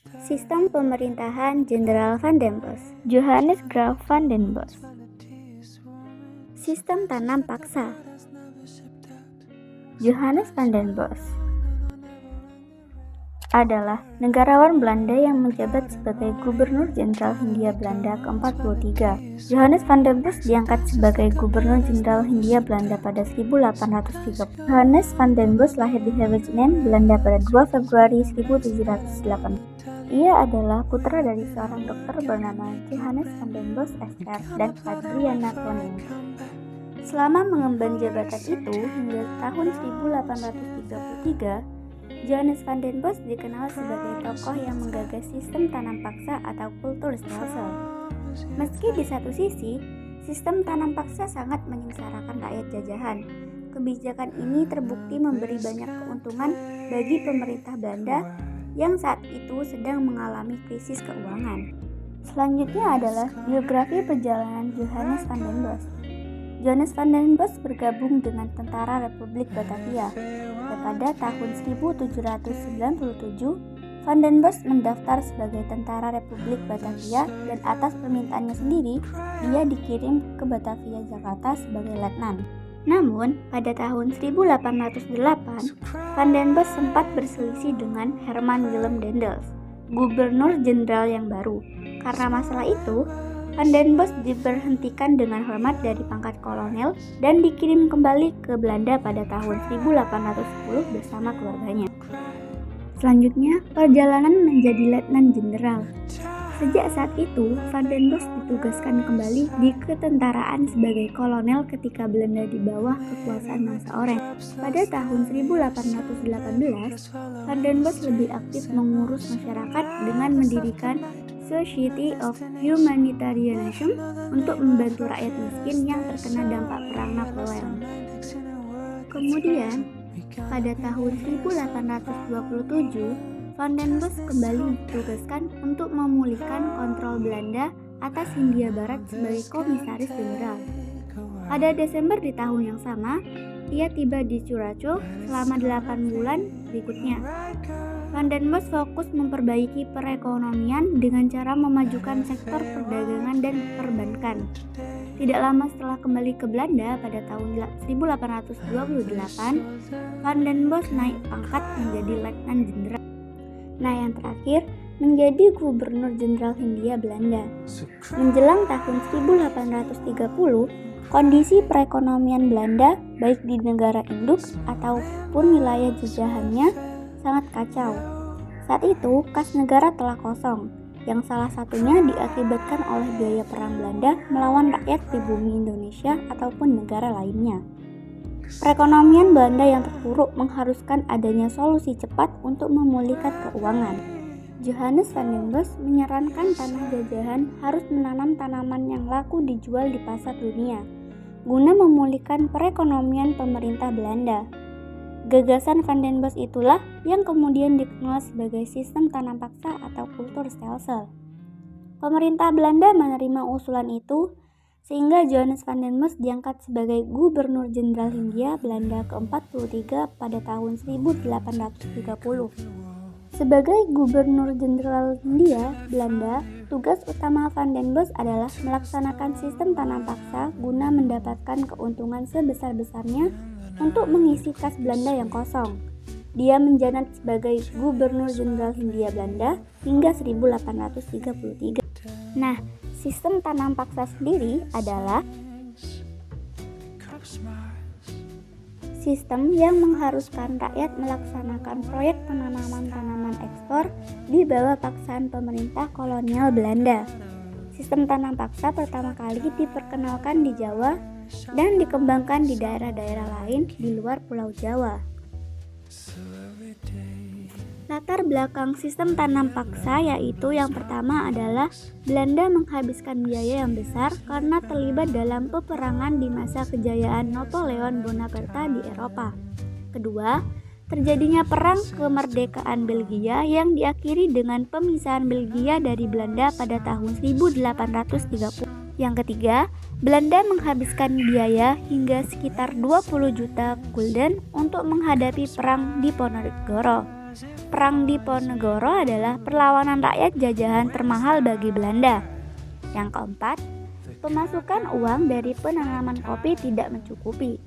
Sistem pemerintahan Jenderal Van den Bosch. Johannes Graaf van den Bosch. Sistem tanam paksa. Johannes van den Bosch adalah negarawan Belanda yang menjabat sebagai Gubernur Jenderal Hindia Belanda ke-43. Johannes van den Bosch diangkat sebagai Gubernur Jenderal Hindia Belanda pada 1830. Johannes van den Bosch lahir di Wageningen, Belanda pada 2 Februari 1708. Ia adalah putra dari seorang dokter bernama Johannes van den Bosch SR dan Adriana Koning. Selama mengemban jabatan itu hingga tahun 1833, Johannes van den Bosch dikenal sebagai tokoh yang menggagas sistem tanam paksa atau kulturstelsel. Meski di satu sisi, sistem tanam paksa sangat menyengsarakan rakyat jajahan, kebijakan ini terbukti memberi banyak keuntungan bagi pemerintah Belanda yang saat itu sedang mengalami krisis keuangan. Selanjutnya adalah biografi perjalanan Johannes van den Bosch. Johannes van den Bosch bergabung dengan Tentara Republik Batavia. Pada tahun 1797, Van den Bosch mendaftar sebagai Tentara Republik Batavia dan atas permintaannya sendiri, dia dikirim ke Batavia, Jakarta sebagai letnan. Namun, pada tahun 1808, Van den Bosch sempat berselisih dengan Herman Willem Daendels, Gubernur Jenderal yang baru. Karena masalah itu, Van den Bosch diberhentikan dengan hormat dari pangkat kolonel dan dikirim kembali ke Belanda pada tahun 1810 bersama keluarganya. Selanjutnya, perjalanan menjadi letnan jenderal. Sejak saat itu, Van den Bosch ditugaskan kembali di ketentaraan sebagai kolonel ketika Belanda di bawah kekuasaan bangsa Oranye. Pada tahun 1818, Van den Bosch lebih aktif mengurus masyarakat dengan mendirikan Society of Humanitarianism untuk membantu rakyat miskin yang terkena dampak perang Napoleon. Kemudian, pada tahun 1827, Van den Bosch kembali ditugaskan untuk memulihkan kontrol Belanda atas Hindia Barat sebagai komisaris jenderal. Pada Desember di tahun yang sama, ia tiba di Curaçao selama 8 bulan berikutnya. Van den Bosch fokus memperbaiki perekonomian dengan cara memajukan sektor perdagangan dan perbankan. Tidak lama setelah kembali ke Belanda pada tahun 1828, Van den Bosch naik pangkat menjadi letnan jenderal. Nah, yang terakhir menjadi Gubernur Jenderal Hindia Belanda. Menjelang tahun 1830, kondisi perekonomian Belanda baik di negara induk ataupun wilayah jajahannya sangat kacau. Saat itu, kas negara telah kosong, yang salah satunya diakibatkan oleh biaya perang Belanda melawan rakyat di bumi Indonesia ataupun negara lainnya. Perekonomian Belanda yang terpuruk mengharuskan adanya solusi cepat untuk memulihkan keuangan. Johannes van den Bosch menyarankan tanah jajahan harus menanam tanaman yang laku dijual di pasar dunia, guna memulihkan perekonomian pemerintah Belanda. Gagasan Van den Bosch itulah yang kemudian dikenal sebagai sistem tanam paksa atau kulturstelsel. Pemerintah Belanda menerima usulan itu sehingga Johannes van den Bosch diangkat sebagai Gubernur Jenderal Hindia Belanda ke-43 pada tahun 1830. Sebagai Gubernur Jenderal Hindia Belanda, tugas utama Van den Bosch adalah melaksanakan sistem tanam paksa guna mendapatkan keuntungan sebesar-besarnya untuk mengisi kas Belanda yang kosong. Dia menjabat sebagai Gubernur Jenderal Hindia Belanda hingga 1833. Nah, sistem tanam paksa sendiri adalah sistem yang mengharuskan rakyat melaksanakan proyek penanaman tanaman ekspor di bawah paksaan pemerintah kolonial Belanda. Sistem tanam paksa pertama kali diperkenalkan di Jawa dan dikembangkan di daerah-daerah lain di luar Pulau Jawa. Latar belakang sistem tanam paksa yaitu yang pertama adalah Belanda menghabiskan biaya yang besar karena terlibat dalam peperangan di masa kejayaan Napoleon Bonaparte di Eropa. Kedua, terjadinya perang kemerdekaan Belgia yang diakhiri dengan pemisahan Belgia dari Belanda pada tahun 1830. Yang ketiga, Belanda menghabiskan biaya hingga sekitar 20 juta gulden untuk menghadapi perang di Ponorogo. Perang Diponegoro adalah perlawanan rakyat jajahan termahal bagi Belanda. Yang keempat, pemasukan uang dari penanaman kopi tidak mencukupi.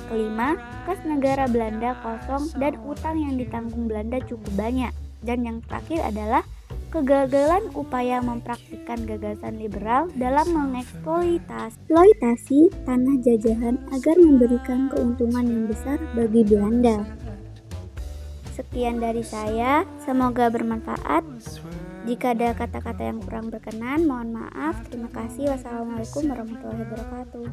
Kelima, kas negara Belanda kosong dan utang yang ditanggung Belanda cukup banyak. Dan yang terakhir adalah kegagalan upaya mempraktikkan gagasan liberal dalam mengeksploitasi tanah jajahan agar memberikan keuntungan yang besar bagi Belanda. Sekian dari saya, semoga bermanfaat. Jika ada kata-kata yang kurang berkenan, mohon maaf. Terima kasih. Wassalamualaikum warahmatullahi wabarakatuh.